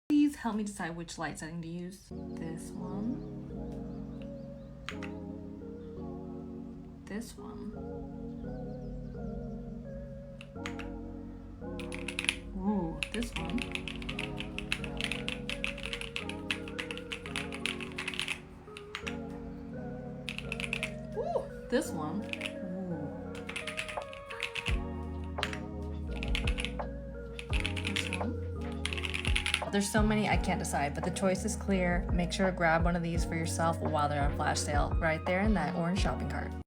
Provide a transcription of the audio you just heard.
Please help me decide which light setting to use. This one. This one. Ooh, this one. Ooh, this one. Ooh. This one. There's so many I can't decide, but the choice is clear. Make sure to grab one of these for yourself while they're on flash sale right there in that orange shopping cart.